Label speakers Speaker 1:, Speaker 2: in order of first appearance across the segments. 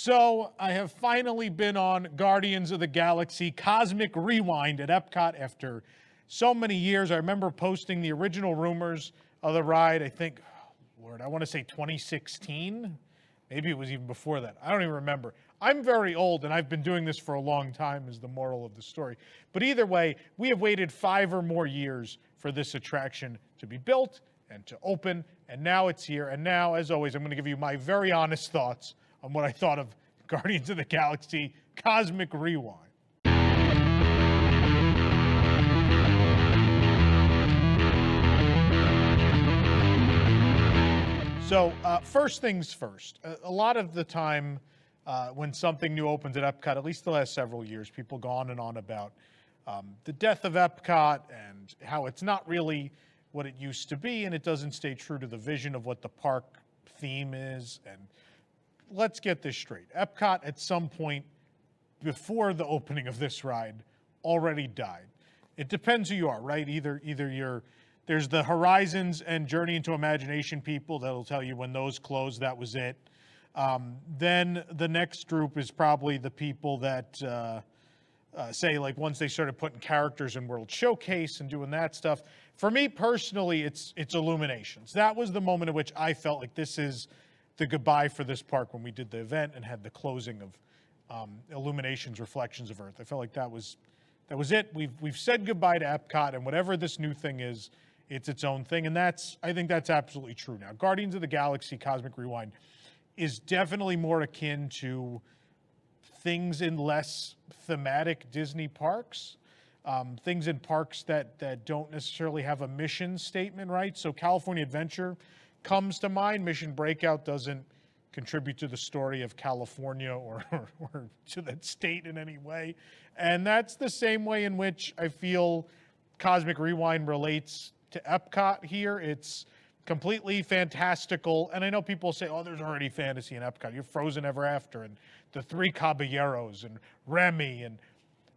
Speaker 1: So I have finally been on Guardians of the Galaxy Cosmic Rewind at EPCOT after so many years. I remember posting the original rumors of the ride, I think, Lord, I want to say 2016. Maybe it was even before that. I don't even remember. I'm very old, and I've been doing this for a long time, is the moral of the story. But either way, we have waited 5 or more years for this attraction to be built and to open, and now it's here. And now, as always, I'm going to give you my very honest thoughts on what I thought of Guardians of the Galaxy Cosmic Rewind. So first things first, a lot of the time when something new opens at EPCOT, at least the last several years, people go on and on about the death of EPCOT and how it's not really what it used to be, and it doesn't stay true to the vision of what the park theme is. And let's get this straight. EPCOT, at some point before the opening of this ride, already died. It depends who you are, right? Either there's the Horizons and Journey into Imagination people that'll tell you when those closed, that was it. Then the next group is probably the people that say, like, once they started putting characters in World Showcase and doing that stuff. For me personally, it's Illuminations. That was the moment at which I felt like this is the goodbye for this park when we did the event and had the closing of Illuminations Reflections of Earth. I felt like that was it. We've said goodbye to EPCOT, and whatever this new thing is, it's its own thing, and I think that's absolutely true now. Guardians of the Galaxy Cosmic Rewind is definitely more akin to things in less thematic Disney parks, things in parks that don't necessarily have a mission statement, right? So California Adventure comes to mind. Mission Breakout doesn't contribute to the story of California or to that state in any way. And that's the same way in which I feel Cosmic Rewind relates to EPCOT here. It's completely fantastical. And I know people say, oh, there's already fantasy in EPCOT. You're Frozen Ever After and the Three Caballeros and Remy.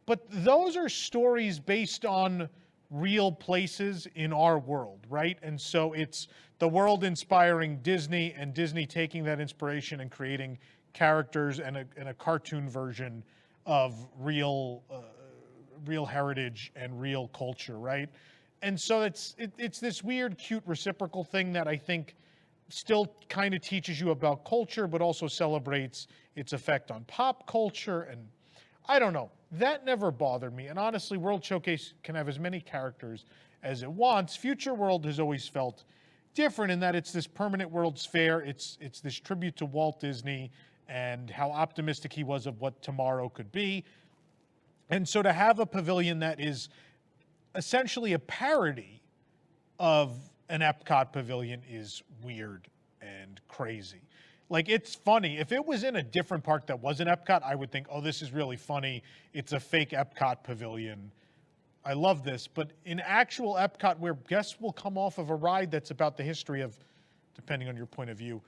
Speaker 1: But those are stories based on real places in our world, right? And so it's the world inspiring Disney, and Disney taking that inspiration and creating characters and a cartoon version of real heritage and real culture, right? And so it's this weird, cute, reciprocal thing that I think still kind of teaches you about culture, but also celebrates its effect on pop culture. And I don't know, that never bothered me. And honestly, World Showcase can have as many characters as it wants. Future World has always felt different in that it's this permanent World's Fair. It's this tribute to Walt Disney and how optimistic he was of what tomorrow could be. And so to have a pavilion that is essentially a parody of an EPCOT pavilion is weird and crazy. Like, it's funny. If it was in a different park that wasn't EPCOT, I would think, oh, this is really funny. It's a fake EPCOT pavilion. I love this. But in actual EPCOT, where guests will come off of a ride that's about the history of, depending on your point of view,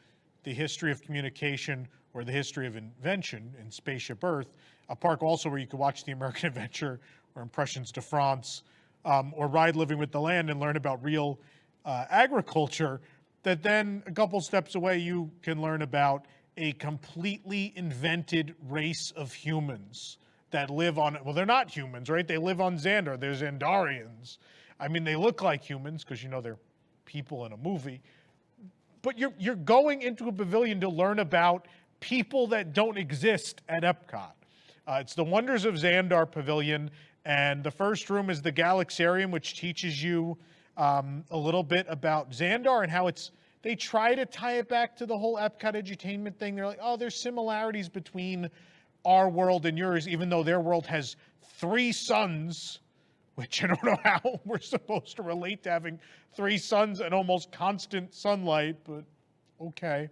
Speaker 1: the history of communication or the history of invention in Spaceship Earth, a park also where you could watch the American Adventure or Impressions de France, or ride Living with the Land and learn about real agriculture, that then a couple steps away you can learn about a completely invented race of humans that live on, well, they're not humans, right? They live on Zandar. They're Zandarians. I mean, they look like humans because, you know, they're people in a movie. But you're going into a pavilion to learn about people that don't exist at EPCOT. It's the Wonders of Zandar Pavilion. And the first room is the Galaxarium, which teaches you a little bit about Zandar and how they try to tie it back to the whole EPCOT edutainment thing. They're like, oh, there's similarities between our world and yours, even though their world has 3 suns, which I don't know how we're supposed to relate to having 3 suns and almost constant sunlight, but okay.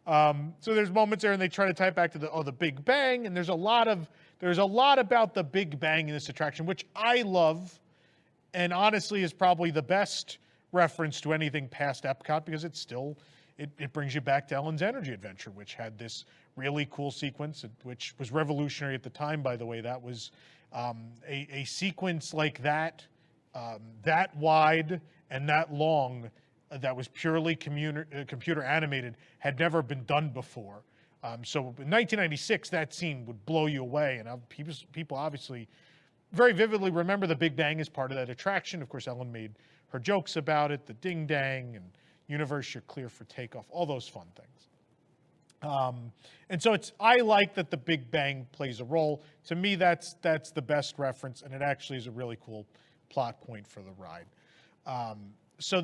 Speaker 1: So there's moments there, and they try to tie it back to the Big Bang, and there's a lot about the Big Bang in this attraction, which I love, and honestly is probably the best reference to anything past EPCOT, because it brings you back to Ellen's Energy Adventure, which had this really cool sequence, which was revolutionary at the time, by the way. That was a sequence like that, that wide and that long, that was purely computer animated, had never been done before. So in 1996, that scene would blow you away, and people obviously very vividly remember the Big Bang as part of that attraction. Of course, Ellen made her jokes about it, the ding dang, and universe, you're clear for takeoff, all those fun things. And so I like that the Big Bang plays a role. To me, that's the best reference, and it actually is a really cool plot point for the ride. So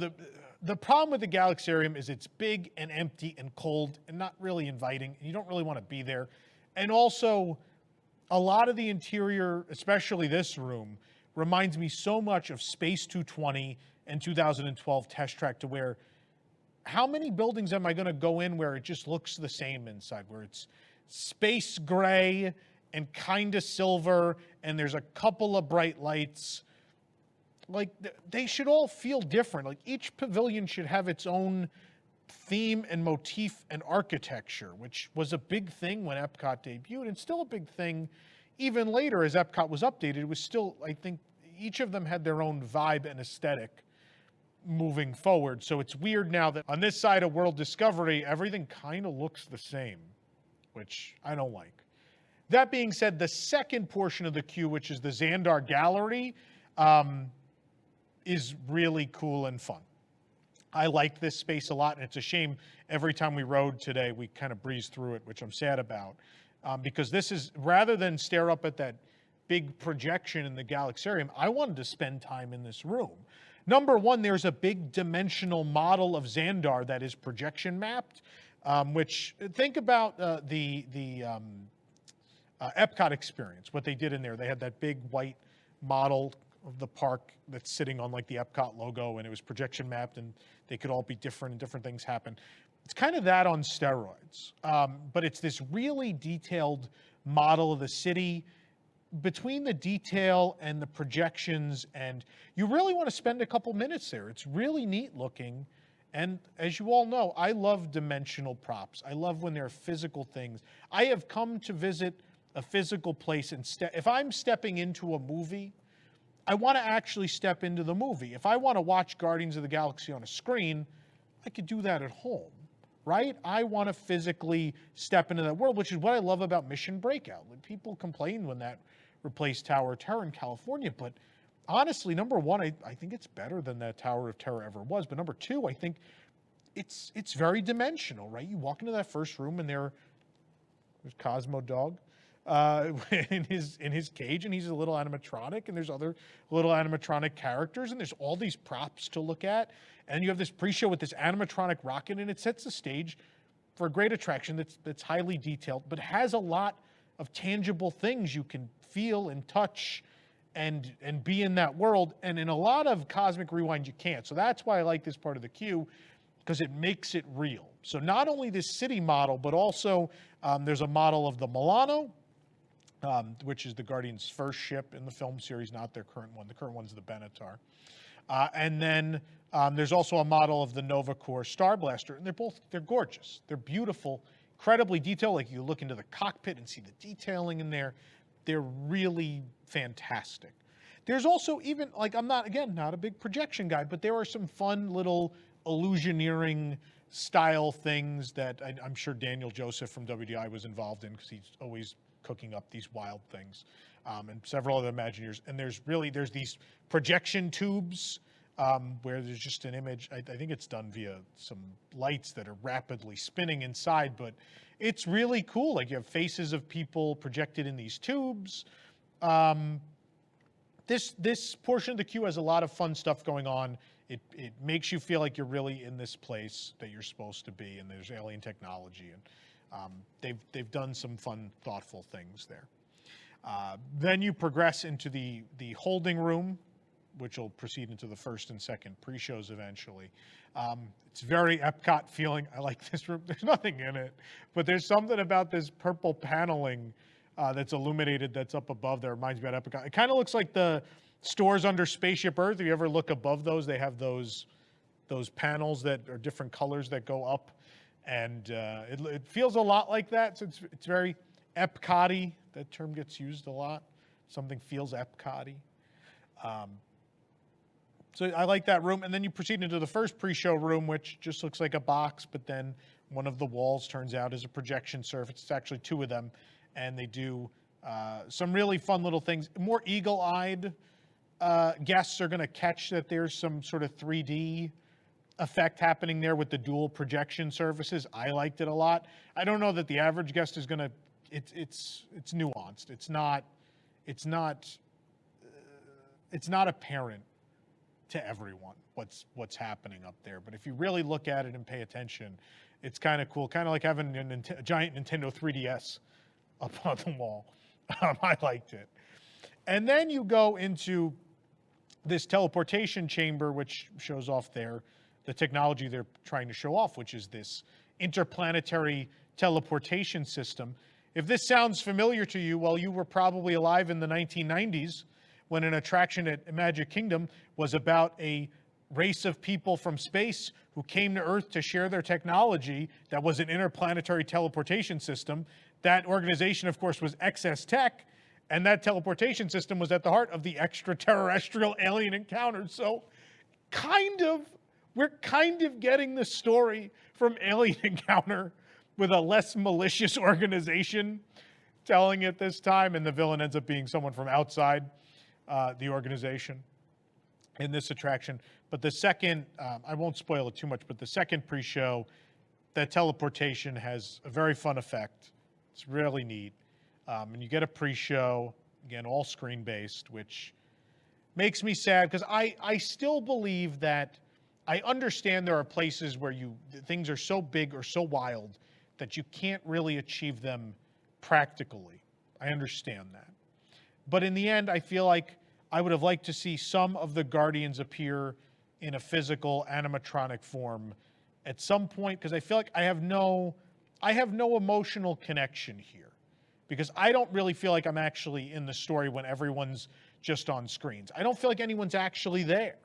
Speaker 1: the problem with the Galaxarium is it's big and empty and cold and not really inviting. You don't really want to be there. And also, a lot of the interior, especially this room, reminds me so much of Space 220 and 2012 Test Track, to where how many buildings am I going to go in where it just looks the same inside, where it's space gray and kind of silver and there's a couple of bright lights. Like, they should all feel different. Like, each pavilion should have its own theme and motif and architecture, which was a big thing when EPCOT debuted, and still a big thing even later as EPCOT was updated. It was still, I think, each of them had their own vibe and aesthetic moving forward. So it's weird now that on this side of World Discovery, everything kind of looks the same, which I don't like. That being said, the second portion of the queue, which is the Zandar Gallery, is really cool and fun. I like this space a lot, and it's a shame every time we rode today, we kind of breezed through it, which I'm sad about, because this is, rather than stare up at that big projection in the Galaxarium, I wanted to spend time in this room. Number one, there's a big dimensional model of Zandar that is projection mapped, which, think about the EPCOT experience, what they did in there. They had that big white model of the park that's sitting on like the EPCOT logo, and it was projection mapped, and they could all be different and different things happen. It's kind of that on steroids, but it's this really detailed model of the city. Between the detail and the projections, and you really want to spend a couple minutes there. It's really neat looking, and as you all know, I love dimensional props. I love when they're physical things. I have come to visit a physical place, and if I'm stepping into a movie, I want to actually step into the movie. If I want to watch Guardians of the Galaxy on a screen, I could do that at home, right? I want to physically step into that world, which is what I love about Mission Breakout. People complained when that replaced Tower of Terror in California, but honestly, number one, I think it's better than that Tower of Terror ever was. But number two, I think it's very dimensional, right? You walk into that first room, and there's Cosmo Dog in his cage, and he's a little animatronic, and there's other little animatronic characters, and there's all these props to look at, and you have this pre-show with this animatronic rocket, and it sets the stage for a great attraction that's highly detailed, but has a lot of tangible things you can feel and touch and be in that world. And in a lot of Cosmic Rewind, you can't. So that's why I like this part of the queue, because it makes it real. So not only this city model, but also there's a model of the Milano, which is the Guardians' first ship in the film series, not their current one. The current one's the Benatar. And then there's also a model of the Nova Corps Star Blaster, and they're gorgeous. They're beautiful, incredibly detailed. Like, you look into the cockpit and see the detailing in there. They're really fantastic. There's also, even, like, I'm not a big projection guy, but there are some fun little illusioneering style things that I'm sure Daniel Joseph from WDI was involved in, because he's always cooking up these wild things, and several other Imagineers. And there's these projection tubes where there's just an image. I think it's done via some lights that are rapidly spinning inside, but it's really cool. Like, you have faces of people projected in these tubes. This portion of the queue has a lot of fun stuff going on. It makes you feel like you're really in this place that you're supposed to be, and there's alien technology, and they've done some fun, thoughtful things there. Then you progress into the holding room, which will proceed into the first and second pre-shows eventually. It's very EPCOT feeling. I like this room. There's nothing in it, but there's something about this purple paneling that's illuminated that's up above that reminds me of EPCOT. It kind of looks like the stores under Spaceship Earth. If you ever look above those, they have those panels that are different colors that go up, and it feels a lot like that. So it's very EPCOT-y. That term gets used a lot. Something feels EPCOT-y. So I like that room. And then you proceed into the first pre-show room, which just looks like a box, but then One of the walls turns out is a projection surface. It's actually two of them, and they do some really fun little things. More eagle-eyed guests are going to catch that there's some sort of 3D effect happening there with the dual projection surfaces. I liked it a lot. I don't know that the average guest is going to. It's nuanced. It's not apparent to everyone what's happening up there. But if you really look at it and pay attention, it's kind of cool. Kind of like having a giant Nintendo 3DS up on the wall. I liked it. And then you go into this teleportation chamber, which shows off the technology they're trying to show off, which is this interplanetary teleportation system. If this sounds familiar to you, well, you were probably alive in the 1990s when an attraction at Magic Kingdom was about a race of people from space who came to Earth to share their technology that was an interplanetary teleportation system. That organization, of course, was XS Tech, and that teleportation system was at the heart of the extraterrestrial alien encounters. So we're kind of getting the story from Alien Encounter with a less malicious organization telling it this time, and the villain ends up being someone from outside the organization in this attraction. But the second, I won't spoil it too much, but the second pre-show, that teleportation has a very fun effect. It's really neat. And you get a pre-show, again, all screen-based, which makes me sad because I still believe that I understand there are places where things are so big or so wild that you can't really achieve them practically. I understand that. But in the end, I feel like I would have liked to see some of the Guardians appear in a physical animatronic form at some point, because I feel like I have no emotional connection here, because I don't really feel like I'm actually in the story when everyone's just on screens. I don't feel like anyone's actually there.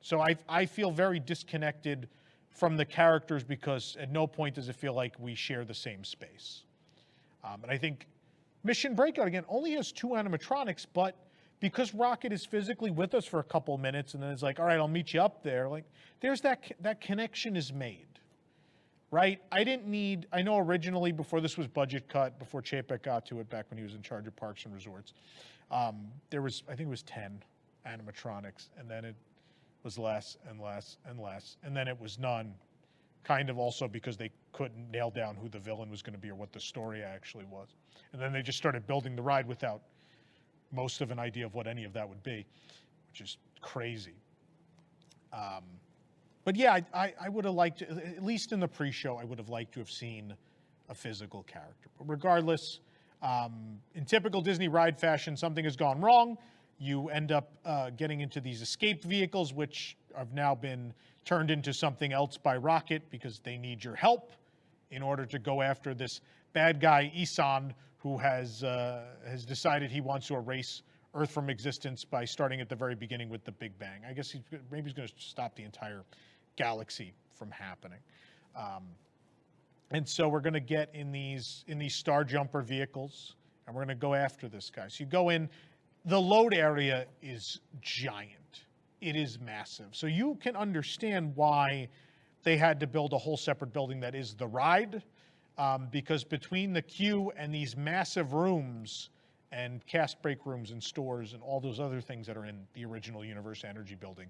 Speaker 1: So I feel very disconnected from the characters because at no point does it feel like we share the same space. And I think Mission Breakout, again, only has 2 animatronics, but because Rocket is physically with us for a couple minutes and then it's like, all right, I'll meet you up there. Like, there's that connection is made, right? I know originally before this was budget cut, before Chapek got to it back when he was in charge of Parks and Resorts, there was, I think it was 10 animatronics, and then it was less and less and less, and then it was none, kind of also because they couldn't nail down who the villain was going to be or what the story actually was. And then they just started building the ride without most of an idea of what any of that would be, which is crazy. But yeah, I would have liked to, at least in the pre-show, I would have liked to have seen a physical character. But regardless, in typical Disney ride fashion, something has gone wrong. You end up getting into these escape vehicles, which have now been turned into something else by Rocket because they need your help in order to go after this bad guy, Isan, who has decided he wants to erase Earth from existence by starting at the very beginning with the Big Bang. I guess maybe he's going to stop the entire galaxy from happening. And so we're going to get in these Star Jumper vehicles, and we're going to go after this guy. So you go in. The load area is giant. It is massive. So you can understand why they had to build a whole separate building that is the ride, because between the queue and these massive rooms and cast break rooms and stores and all those other things that are in the original Universe Energy building,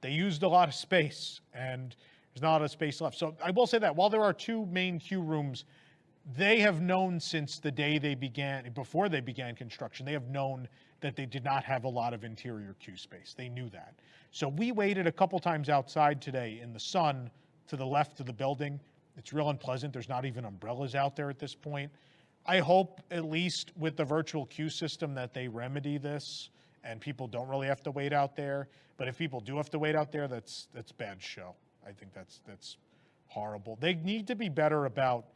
Speaker 1: they used a lot of space, and there's not a lot of space left. So I will say that while there are 2 main queue rooms, they have known since the day before they began construction, they have known that they did not have a lot of interior queue space. They knew that. So we waited a couple times outside today in the sun to the left of the building. It's real unpleasant. There's not even umbrellas out there at this point. I hope, at least with the virtual queue system, that they remedy this and people don't really have to wait out there. But if people do have to wait out there, that's bad show. I think that's horrible. They need to be better about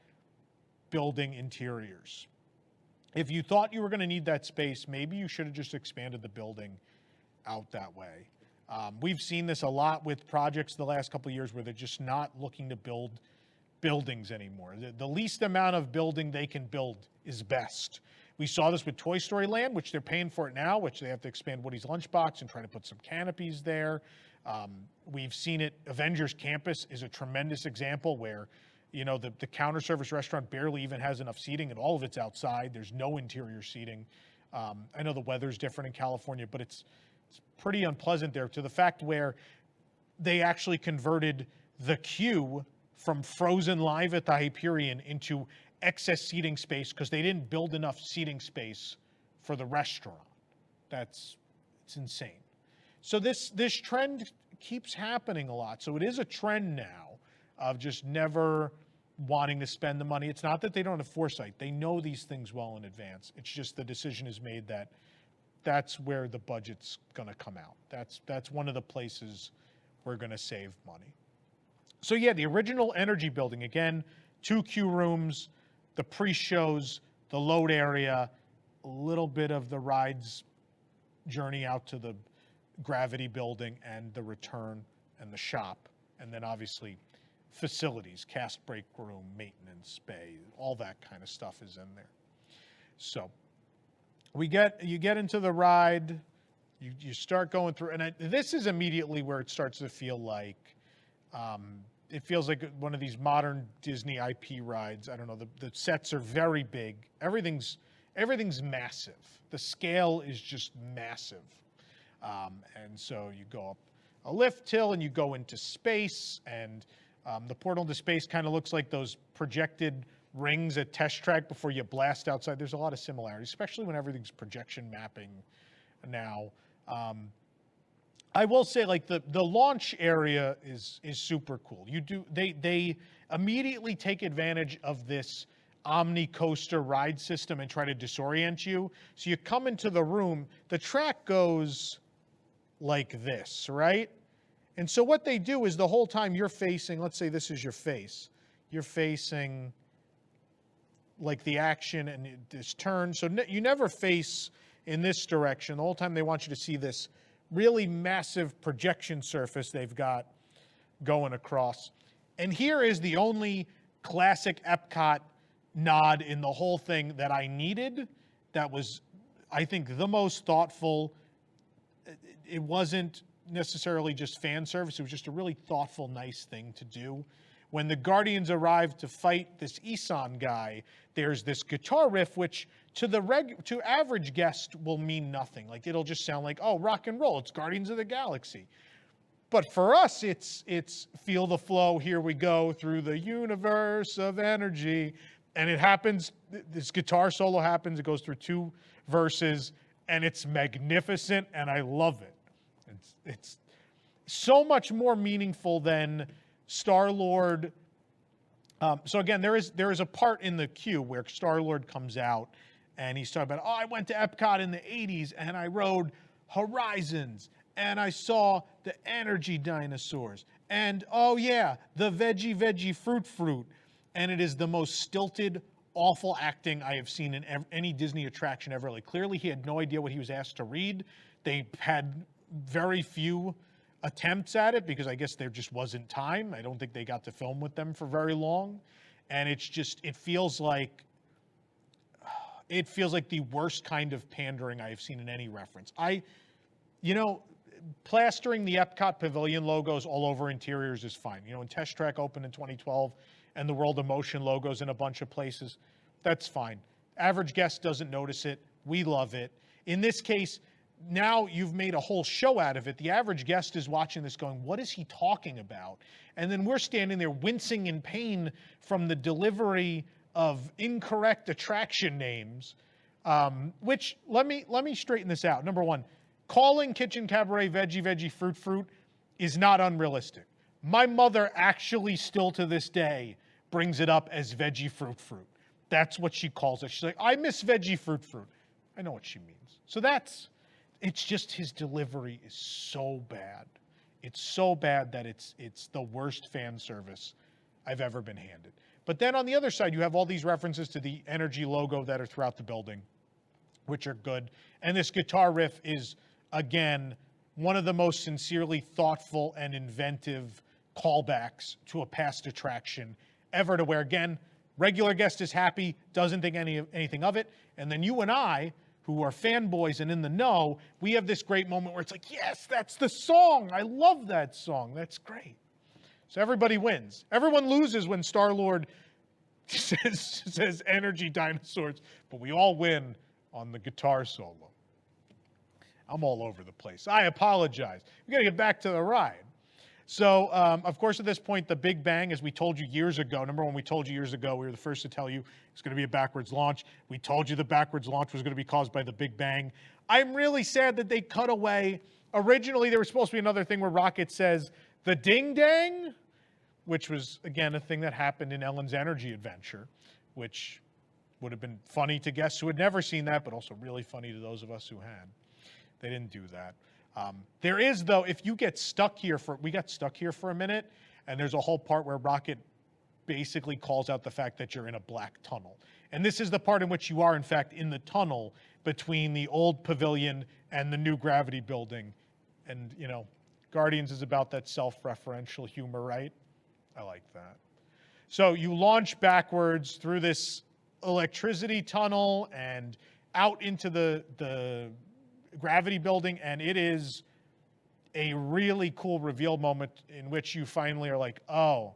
Speaker 1: building interiors. If you thought you were going to need that space, maybe you should have just expanded the building out that way. We've seen this a lot with projects the last couple of years where they're just not looking to build buildings anymore. The least amount of building they can build is best. We saw this with Toy Story Land, which they're paying for it now, which they have to expand Woody's Lunchbox and try to put some canopies there. We've seen it. Avengers Campus is a tremendous example where You know, the counter service restaurant barely even has enough seating, and all of it's outside. There's no interior seating. I know the weather's different in California, but it's pretty unpleasant there, to the fact where they actually converted the queue from frozen live at the Hyperion into excess seating space because they didn't build enough seating space for the restaurant. It's insane. So this trend keeps happening a lot. So it is a trend now of just never wanting to spend the money. It's not that they don't have foresight. They know these things well in advance. It's just the decision is made that that's where the budget's going to come out. That's one of the places we're going to save money. So yeah, the original Energy Building, again, 2 queue rooms, the pre-shows, the load area, a little bit of the rides journey out to the Gravity Building and the return and the shop. And then obviously facilities, cast break room, maintenance bay, all that kind of stuff is in there. So you get into the ride, you start going through, and this is immediately where it starts to feel like, it feels like one of these modern Disney IP rides. I don't know, the sets are very big. Everything's massive. The scale is just massive. And so you go up a lift hill and you go into space, and the portal into space kind of looks like those projected rings at Test Track before you blast outside. There's a lot of similarities, especially when everything's projection mapping now. I will say, like, the launch area is super cool. They immediately take advantage of this Omni Coaster ride system and try to disorient you. So you come into the room, the track goes like this, right? And so what they do is the whole time you're facing, let's say this is your face, you're facing like the action and this turn. So you never face in this direction. The whole time they want you to see this really massive projection surface they've got going across. And here is the only classic EPCOT nod in the whole thing that I needed. That was, I think, the most thoughtful. It wasn't necessarily just fan service. It was just a really thoughtful, nice thing to do. When the Guardians arrive to fight this Isan guy, there's this guitar riff, which to average guest will mean nothing. Like, it'll just sound like, oh, rock and roll. It's Guardians of the Galaxy. But for us, it's feel the flow. Here we go through the universe of energy. And it happens, this guitar solo happens. It goes through 2 verses, and it's magnificent, and I love it. It's so much more meaningful than Star-Lord. So again, there is a part in the queue where Star-Lord comes out, and he's talking about, oh, I went to EPCOT in the 80s, and I rode Horizons, and I saw the energy dinosaurs, and oh yeah, the veggie fruit. And it is the most stilted, awful acting I have seen in any Disney attraction ever. Like, clearly he had no idea what he was asked to read. They had very few attempts at it because I guess there just wasn't time. I don't think they got to film with them for very long. And it feels like the worst kind of pandering I have seen in any reference. Plastering the EPCOT Pavilion logos all over interiors is fine. When Test Track opened in 2012 and the World of Motion logos in a bunch of places, that's fine. Average guest doesn't notice it. We love it. In this case, now you've made a whole show out of it. The average guest is watching this going, what is he talking about? And then we're standing there wincing in pain from the delivery of incorrect attraction names, which, let me straighten this out. Number one, calling Kitchen Cabaret veggie fruit is not unrealistic. My mother actually still to this day brings it up as veggie fruit. That's what she calls it. She's like, I miss veggie fruit. I know what she means. So it's just his delivery is so bad. It's so bad that it's the worst fan service I've ever been handed. But then on the other side, you have all these references to the Energy logo that are throughout the building, which are good. And this guitar riff is, again, one of the most sincerely thoughtful and inventive callbacks to a past attraction ever, to where, again, regular guest is happy, doesn't think anything of it. And then you and I, who are fanboys and in the know, we have this great moment where it's like, yes, that's the song. I love that song. That's great. So everybody wins. Everyone loses when Star-Lord says energy dinosaurs, but we all win on the guitar solo. I'm all over the place. I apologize. We got to get back to the ride. So, of course, at this point, the Big Bang, as we told you years ago, remember when we told you years ago, we were the first to tell you it's going to be a backwards launch. We told you the backwards launch was going to be caused by the Big Bang. I'm really sad that they cut away. Originally, there was supposed to be another thing where Rocket says, the ding-dang, which was, again, a thing that happened in Ellen's Energy Adventure, which would have been funny to guests who had never seen that, but also really funny to those of us who had. They didn't do that. There is, though, if you get stuck here we got stuck here for a minute, and there's a whole part where Rocket basically calls out the fact that you're in a black tunnel. And this is the part in which you are, in fact, in the tunnel between the old pavilion and the new gravity building. And, you know, Guardians is about that self-referential humor, right? I like that. So you launch backwards through this electricity tunnel and out into the gravity building, and it is a really cool reveal moment in which you finally are like, oh,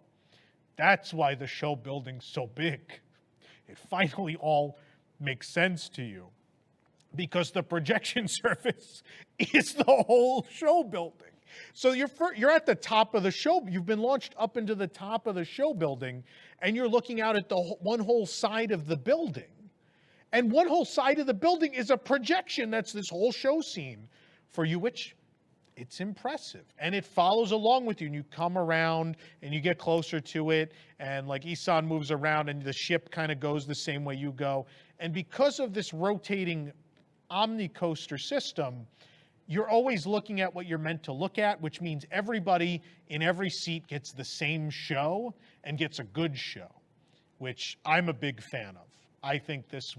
Speaker 1: that's why the show building's so big. It finally all makes sense to you, because the projection surface is the whole show building. So you're at the top of the show. You've been launched up into the top of the show building, and you're looking out at the one whole side of the building. And one whole side of the building is a projection that's this whole show scene for you, which it's impressive. And it follows along with you, and you come around and you get closer to it, and like Isan moves around and the ship kind of goes the same way you go. And because of this rotating omnicoaster system, you're always looking at what you're meant to look at, which means everybody in every seat gets the same show and gets a good show, which I'm a big fan of. I think this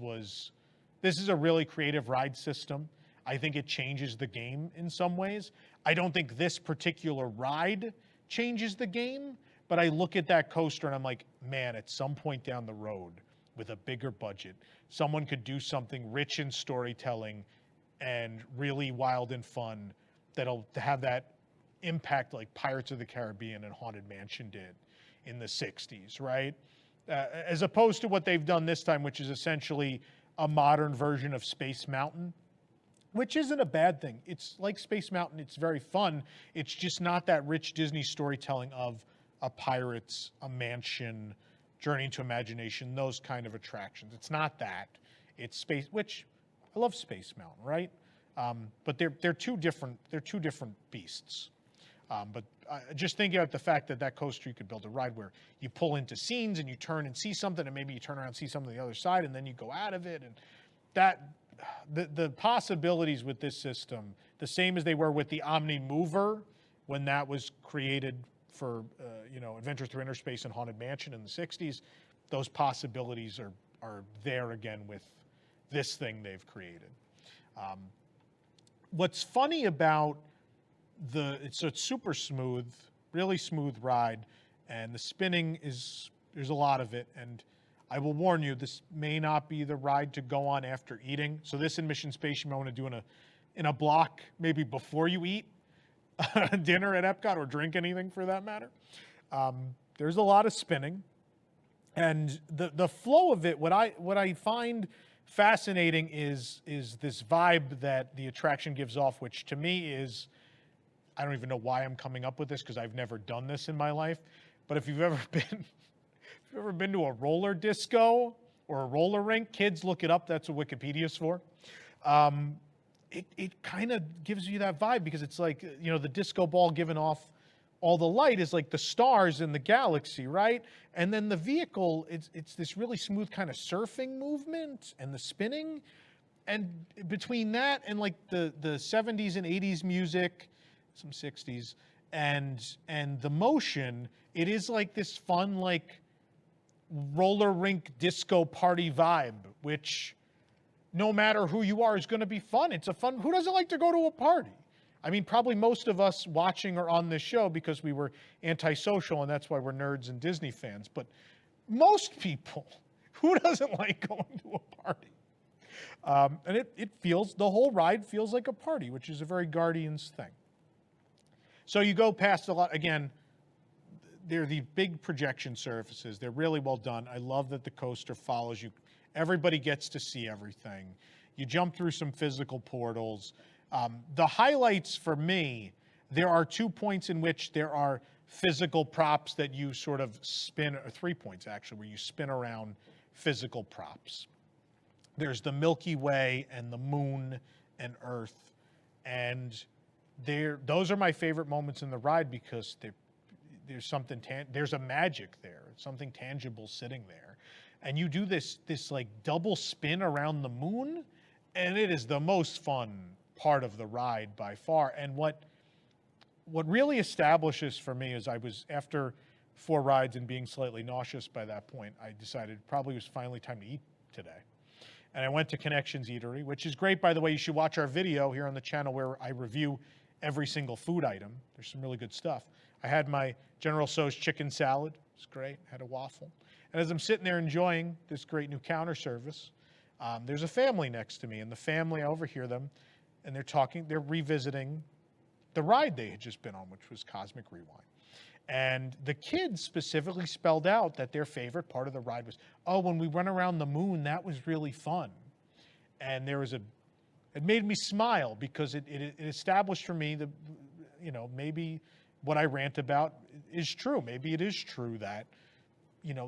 Speaker 1: is a really creative ride system. I think it changes the game in some ways. I don't think this particular ride changes the game, but I look at that coaster and I'm like, man, at some point down the road with a bigger budget, someone could do something rich in storytelling and really wild and fun that'll have that impact like Pirates of the Caribbean and Haunted Mansion did in the 60s, right? As opposed to what they've done this time, which is essentially a modern version of Space Mountain, which isn't a bad thing. It's like Space Mountain. It's very fun. It's just not that rich Disney storytelling of a Pirates, a mansion, Journey into Imagination, those kind of attractions. It's not that. It's space, which I love Space Mountain, right? But they're two different beasts. But just thinking about the fact that coaster, you could build a ride where you pull into scenes and you turn and see something, and maybe you turn around and see something on the other side, and then you go out of it. And that the possibilities with this system, the same as they were with the Omni Mover when that was created for Adventure Through Inner Space and Haunted Mansion in the 60s, those possibilities are there again with this thing they've created. What's funny about it's super smooth, really smooth ride, and the spinning there's a lot of it, and I will warn you, this may not be the ride to go on after eating. So this in Mission Space you might want to do in a block, maybe before you eat dinner at Epcot or drink anything for that matter. There's a lot of spinning, and the flow of it. What I find fascinating is this vibe that the attraction gives off, which to me is, I don't even know why I'm coming up with this because I've never done this in my life. But if you've ever been to a roller disco or a roller rink, kids, look it up. That's what Wikipedia's for. It kind of gives you that vibe because it's like, the disco ball giving off all the light is like the stars in the galaxy, right? And then the vehicle, it's this really smooth kind of surfing movement and the spinning. And between that and like the 70s and 80s music, some 60s, and the motion, it is like this fun, like roller rink disco party vibe, which no matter who you are is going to be fun. It's a fun, who doesn't like to go to a party? I mean, probably most of us watching are on this show because we were antisocial and that's why we're nerds and Disney fans. But most people, who doesn't like going to a party? And the whole ride feels like a party, which is a very Guardians thing. So you go past a lot, again, they're the big projection surfaces. They're really well done. I love that the coaster follows you. Everybody gets to see everything. You jump through some physical portals. The highlights for me, there are 2 points in which there are physical props that you sort of spin, or 3 points actually, where you spin around physical props. There's the Milky Way and the moon and Earth. And those are my favorite moments in the ride because there's something, there's a magic there, something tangible sitting there. And you do this like double spin around the moon, and it is the most fun part of the ride by far. And what really establishes for me is after 4 rides and being slightly nauseous by that point, I decided probably it was finally time to eat today. And I went to Connections Eatery, which is great, by the way. You should watch our video here on the channel where I review every single food item. There's some really good stuff. I had my General Tso's chicken salad. It was great. I had a waffle. And as I'm sitting there enjoying this great new counter service, there's a family next to me. And the family, I overhear them, and they're revisiting the ride they had just been on, which was Cosmic Rewind. And the kids specifically spelled out that their favorite part of the ride was, oh, when we run around the moon, that was really fun. And it made me smile because it established for me maybe what I rant about is true. Maybe it is true that,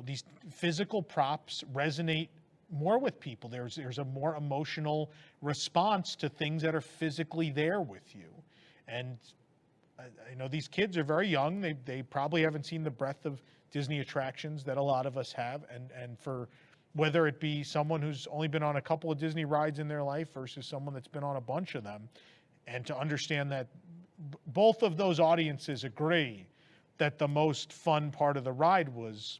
Speaker 1: these physical props resonate more with people. There's a more emotional response to things that are physically there with you. And I know these kids are very young. They probably haven't seen the breadth of Disney attractions that a lot of us have. And for whether it be someone who's only been on a couple of Disney rides in their life versus someone that's been on a bunch of them, and to understand that both of those audiences agree that the most fun part of the ride was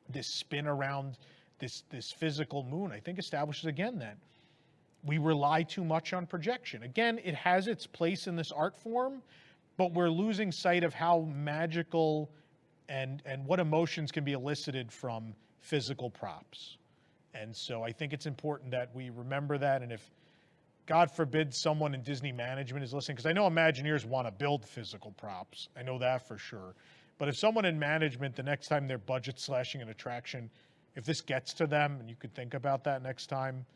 Speaker 1: this spin around this physical moon, I think establishes again that we rely too much on projection. Again, it has its place in this art form, but we're losing sight of how magical and what emotions can be elicited from physical props. And so I think it's important that we remember that. And if, God forbid, someone in Disney management is listening, because I know Imagineers want to build physical props. I know that for sure. But if someone in management, the next time they're budget slashing an attraction, if this gets to them, and you could think about that next time,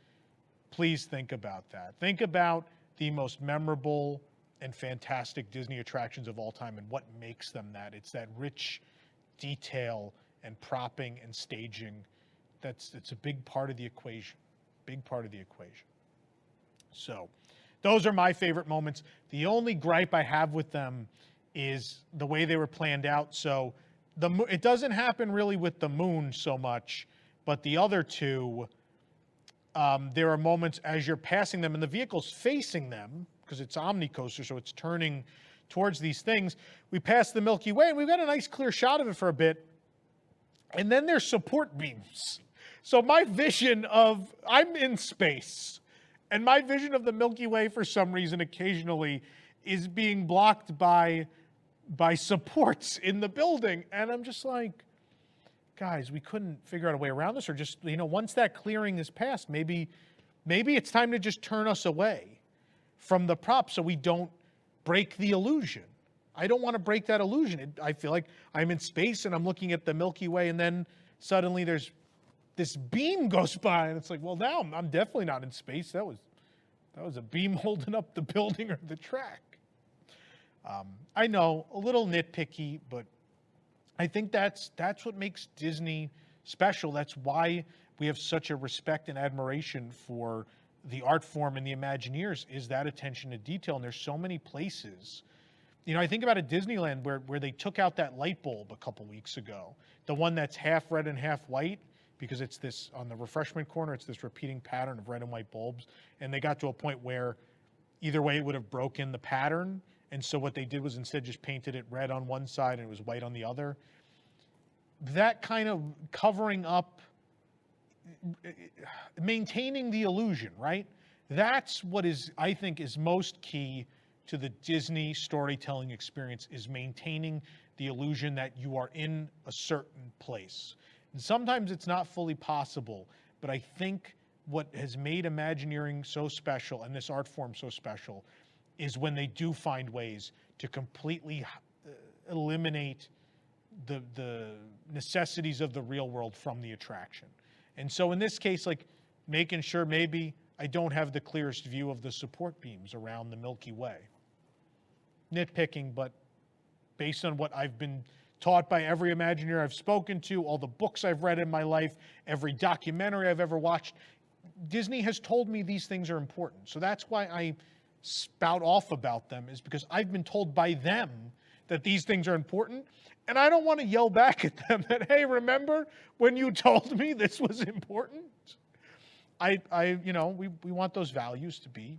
Speaker 1: please think about that. Think about the most memorable and fantastic Disney attractions of all time and what makes them that. It's that rich detail and propping and staging. It's a big part of the equation. Big part of the equation. So those are my favorite moments. The only gripe I have with them is the way they were planned out. So it doesn't happen really with the moon so much, but the other two, there are moments as you're passing them and the vehicle's facing them, because it's Omnicoaster, so it's turning towards these things. We pass the Milky Way, and we've got a nice clear shot of it for a bit. And then there's support beams. So my vision I'm in space, and my vision of the Milky Way, for some reason, occasionally is being blocked by supports in the building. And I'm just like, guys, we couldn't figure out a way around this, or just, once that clearing is passed, maybe it's time to just turn us away from the prop so we don't break the illusion. I don't want to break that illusion. I feel like I'm in space and I'm looking at the Milky Way, and then suddenly there's this beam goes by, and it's like, well, now I'm definitely not in space. That was a beam holding up the building or the track. I know, a little nitpicky, but I think that's what makes Disney special. That's why we have such a respect and admiration for the art form and the Imagineers, is that attention to detail. And there's so many places. I think about a Disneyland where they took out that light bulb a couple weeks ago, the one that's half red and half white, because it's this, on the refreshment corner, it's this repeating pattern of red and white bulbs. And they got to a point where either way it would have broken the pattern. And so what they did was instead just painted it red on one side and it was white on the other. That kind of covering up, maintaining the illusion, right? That's what I think is most key to the Disney storytelling experience, is maintaining the illusion that you are in a certain place. And sometimes it's not fully possible, but I think what has made Imagineering so special and this art form so special is when they do find ways to completely eliminate the necessities of the real world from the attraction. And so in this case, like making sure maybe I don't have the clearest view of the support beams around the Milky Way. Nitpicking, but based on what I've been taught by every Imagineer I've spoken to, all the books I've read in my life, every documentary I've ever watched, Disney has told me these things are important. So that's why I spout off about them, is because I've been told by them that these things are important. And I don't want to yell back at them that, hey, remember when you told me this was important? You know, we want those values to be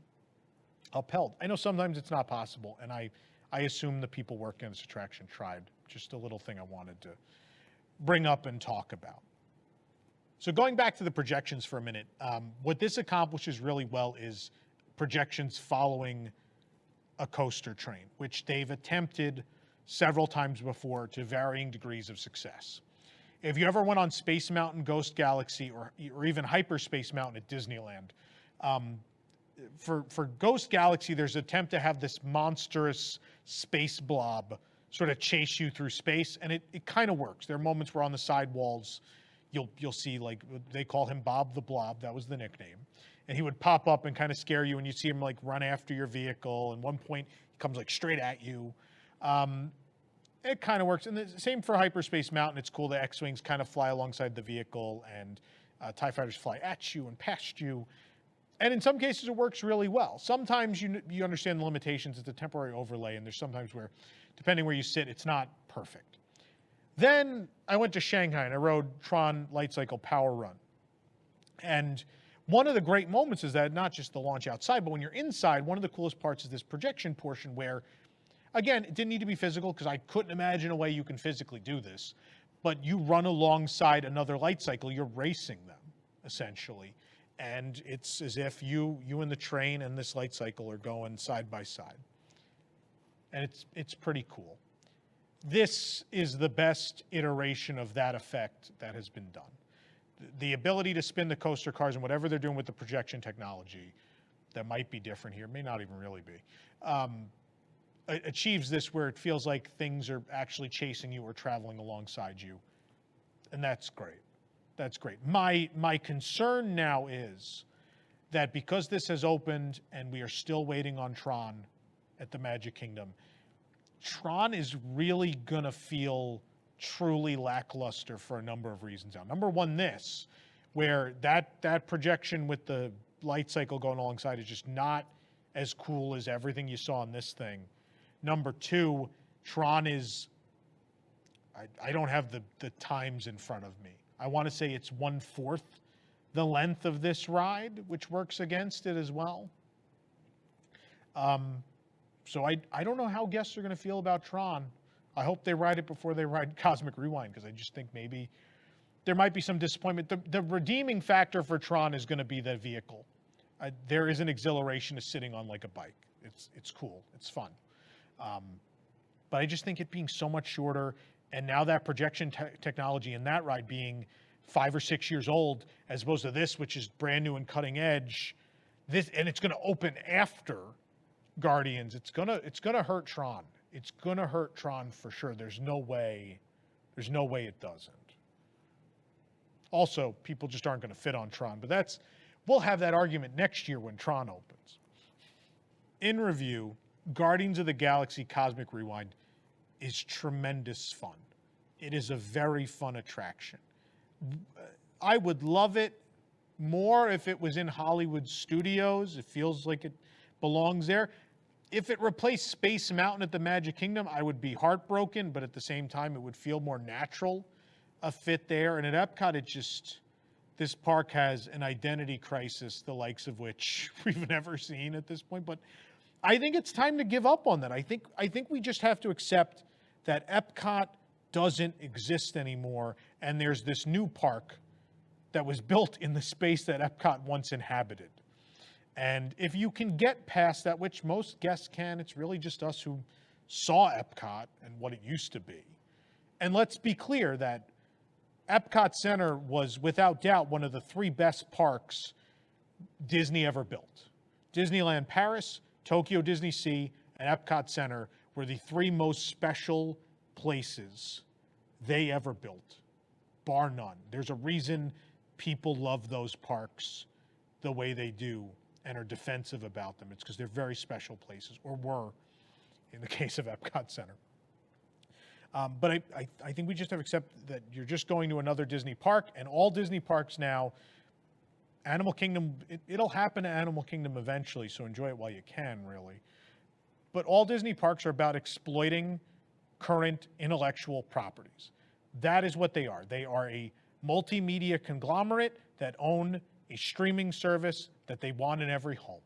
Speaker 1: upheld. I know sometimes it's not possible, and I assume the people working on this attraction tried. Just a little thing I wanted to bring up and talk about. So going back to the projections for a minute, what this accomplishes really well is projections following a coaster train, which they've attempted several times before to varying degrees of success. If you ever went on Space Mountain, Ghost Galaxy, or even Hyperspace Mountain at Disneyland, for Ghost Galaxy, there's an attempt to have this monstrous space blob sort of chase you through space, and it kind of works. There are moments where on the sidewalls, you'll see, like, they call him Bob the Blob, that was the nickname, and he would pop up and kind of scare you, and you see him like run after your vehicle, and at one point he comes like straight at you. It kind of works. And the same for Hyperspace Mountain. It's cool. The X-Wings kind of fly alongside the vehicle, and TIE fighters fly at you and past you. And in some cases, it works really well. Sometimes you understand the limitations. It's a temporary overlay, and there's sometimes where, depending where you sit, it's not perfect. Then I went to Shanghai, and I rode Tron Light Cycle Power Run. And one of the great moments is that not just the launch outside, but when you're inside, one of the coolest parts is this projection portion where, again, it didn't need to be physical because I couldn't imagine a way you can physically do this. But you run alongside another light cycle, you're racing them, essentially. And it's as if you and the train and this light cycle are going side by side. And it's pretty cool. This is the best iteration of that effect that has been done. The ability to spin the coaster cars and whatever they're doing with the projection technology that might be different here, may not even really be, achieves this where it feels like things are actually chasing you or traveling alongside you. And that's great. That's great. My concern now is that because this has opened and we are still waiting on Tron at the Magic Kingdom, Tron is really going to feel truly lackluster for a number of reasons now. Number one, this, where that projection with the light cycle going alongside is just not as cool as everything you saw in this thing. Number two, Tron is, I don't have the times in front of me. I want to say it's 1/4 the length of this ride, which works against it as well. So I don't know how guests are going to feel about Tron. I hope they ride it before they ride Cosmic Rewind, because I just think maybe there might be some disappointment. The redeeming factor for Tron is going to be the vehicle. There is an exhilaration to sitting on like a bike. It's cool. It's fun. But I just think it being so much shorter, and now that projection technology in that ride being 5 or 6 years old, as opposed to this, which is brand new and cutting edge, and it's going to open after Guardians. It's gonna hurt Tron. It's gonna hurt Tron for sure. There's no way it doesn't. Also, people just aren't going to fit on Tron, but we'll have that argument next year when Tron opens. In review, Guardians of the Galaxy Cosmic Rewind is tremendous fun. It is a very fun attraction. I would love it more if it was in Hollywood Studios. It feels like it belongs there. If it replaced Space Mountain at the Magic Kingdom, I would be heartbroken, but at the same time, it would feel more natural a fit there. And at EPCOT, this park has an identity crisis, the likes of which we've never seen at this point. But I think it's time to give up on that. I think we just have to accept that EPCOT doesn't exist anymore, and there's this new park that was built in the space that EPCOT once inhabited. And if you can get past that, which most guests can, it's really just us who saw EPCOT and what it used to be. And let's be clear that Epcot Center was without doubt one of the 3 best parks Disney ever built. Disneyland Paris, Tokyo Disney Sea, and Epcot Center were the 3 most special places they ever built, bar none. There's a reason people love those parks the way they do and are defensive about them. It's because they're very special places, or were in the case of Epcot Center. But I think we just have to accept that you're just going to another Disney park, and all Disney parks now, Animal Kingdom, it'll happen to Animal Kingdom eventually, so enjoy it while you can, really. But all Disney parks are about exploiting current intellectual properties. That is what they are. They are a multimedia conglomerate that own a streaming service that they want in every home.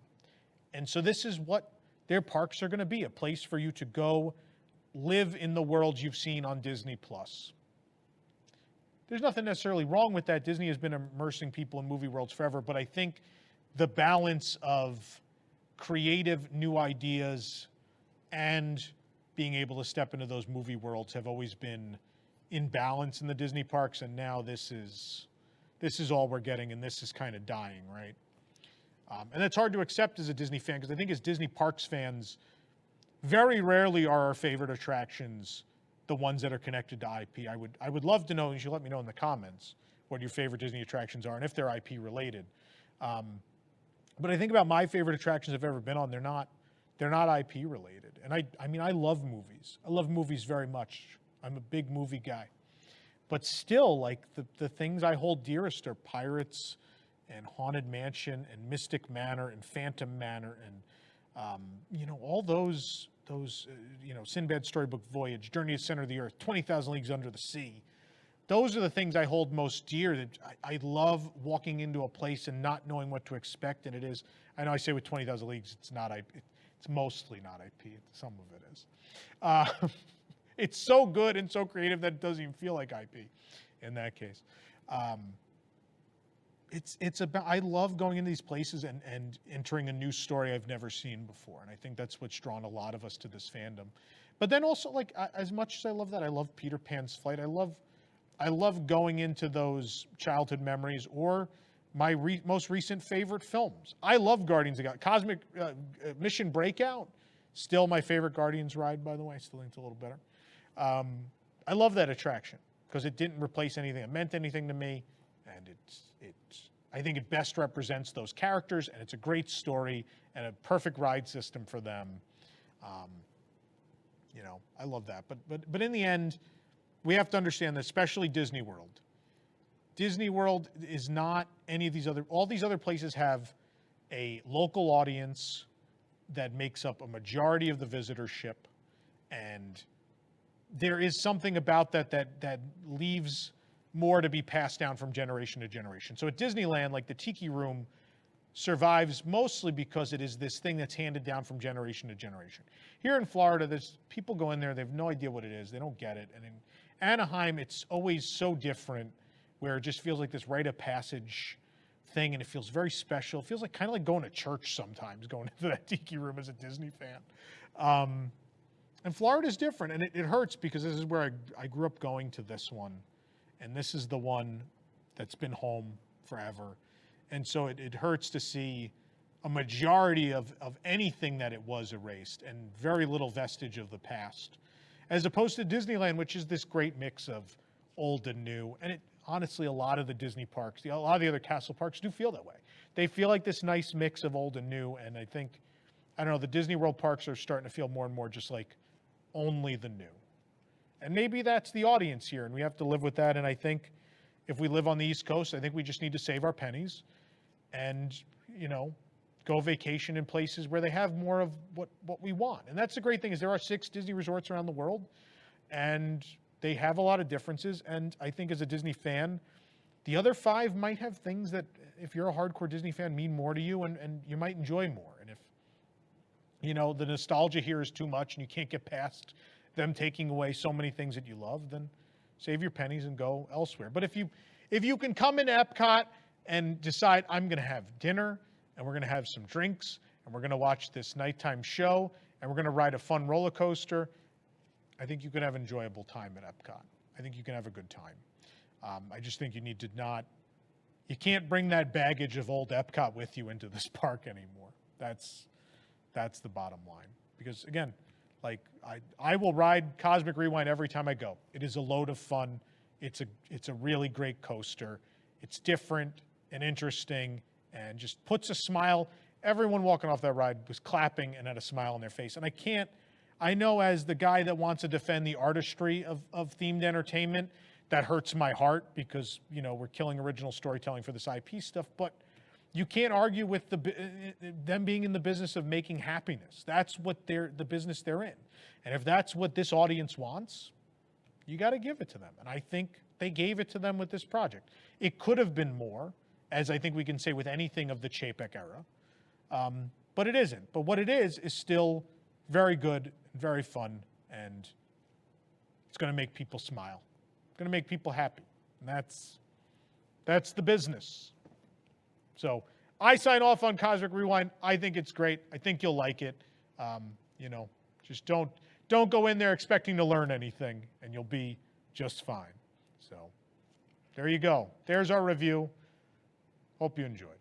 Speaker 1: And so this is what their parks are going to be, a place for you to go live in the world you've seen on Disney+. There's nothing necessarily wrong with that. Disney has been immersing people in movie worlds forever, but I think the balance of creative new ideas and being able to step into those movie worlds have always been in balance in the Disney parks, and now this is all we're getting, and this is kind of dying, right? And that's hard to accept as a Disney fan, because I think as Disney parks fans, very rarely are our favorite attractions the ones that are connected to IP. I would love to know, you should let me know in the comments, what your favorite Disney attractions are and if they're IP related. But I think about my favorite attractions I've ever been on, they're not IP related. And I mean, I love movies. I love movies very much. I'm a big movie guy. But still, like, the things I hold dearest are Pirates and Haunted Mansion and Mystic Manor and Phantom Manor and, you know, all those, you know, Sinbad Storybook Voyage, Journey to the Center of the Earth, 20,000 Leagues Under the Sea. Those are the things I hold most dear. That I love walking into a place and not knowing what to expect. And it is, I know I say with 20,000 Leagues, it's not IP. It's mostly not IP. Some of it is. It's so good and so creative that it doesn't even feel like IP in that case. It's about, I love going into these places and entering a new story I've never seen before. And I think that's what's drawn a lot of us to this fandom. But then also, like, as much as I love that, I love Peter Pan's Flight. I love going into those childhood memories or my most recent favorite films. I love Guardians of the Galaxy. Cosmic Mission Breakout, still my favorite Guardians ride, by the way. I still think it's a little better. I love that attraction because it didn't replace anything that meant anything to me, and I think it best represents those characters, and it's a great story and a perfect ride system for them. You know, I love that. But in the end, we have to understand that, especially Disney World. Disney World is not any of these other, all these other places have a local audience that makes up a majority of the visitorship, and there is something about that leaves more to be passed down from generation to generation. So at Disneyland, like the Tiki Room survives mostly because it is this thing that's handed down from generation to generation. Here in Florida, there's people go in there, they have no idea what it is, they don't get it. And in Anaheim, it's always so different, where it just feels like this rite of passage thing, and it feels very special. It feels like kind of like going to church sometimes, going into that Tiki Room as a Disney fan. And Florida's different, and it hurts because this is where I grew up going to this one, and this is the one that's been home forever. And so it hurts to see a majority of anything that it was erased and very little vestige of the past, as opposed to Disneyland, which is this great mix of old and new. And honestly, a lot of the Disney parks, a lot of the other castle parks do feel that way. They feel like this nice mix of old and new, and I think, I don't know, the Disney World parks are starting to feel more and more just like only the new. And maybe that's the audience here, and we have to live with that. And I think if we live on the East Coast, I think we just need to save our pennies and, you know, go vacation in places where they have more of what we want. And that's the great thing, is there are 6 Disney resorts around the world, and they have a lot of differences. And I think as a Disney fan, the other 5 might have things that, if you're a hardcore Disney fan, mean more to you, and you might enjoy more. And if, you know, the nostalgia here is too much and you can't get past them taking away so many things that you love, then save your pennies and go elsewhere. But if you can come into Epcot and decide, I'm going to have dinner, and we're going to have some drinks, and we're going to watch this nighttime show, and we're going to ride a fun roller coaster, I think you can have an enjoyable time at Epcot. I think you can have a good time. I just think you need to you can't bring that baggage of old Epcot with you into this park anymore. That's the bottom line. Because again, Like, I will ride Cosmic Rewind every time I go. It is a load of fun. It's a really great coaster. It's different and interesting and just puts a smile. Everyone walking off that ride was clapping and had a smile on their face. And I know as the guy that wants to defend the artistry of themed entertainment, that hurts my heart because, we're killing original storytelling for this IP stuff, but you can't argue with them being in the business of making happiness. That's what the business they're in. And if that's what this audience wants, you got to give it to them. And I think they gave it to them with this project. It could have been more, as I think we can say with anything of the Chapek era, but it isn't. But what it is still very good, very fun, and it's going to make people smile. It's going to make people happy. And that's the business. So I sign off on Cosmic Rewind. I think it's great. I think you'll like it. Just don't go in there expecting to learn anything, and you'll be just fine. So there you go. There's our review. Hope you enjoyed.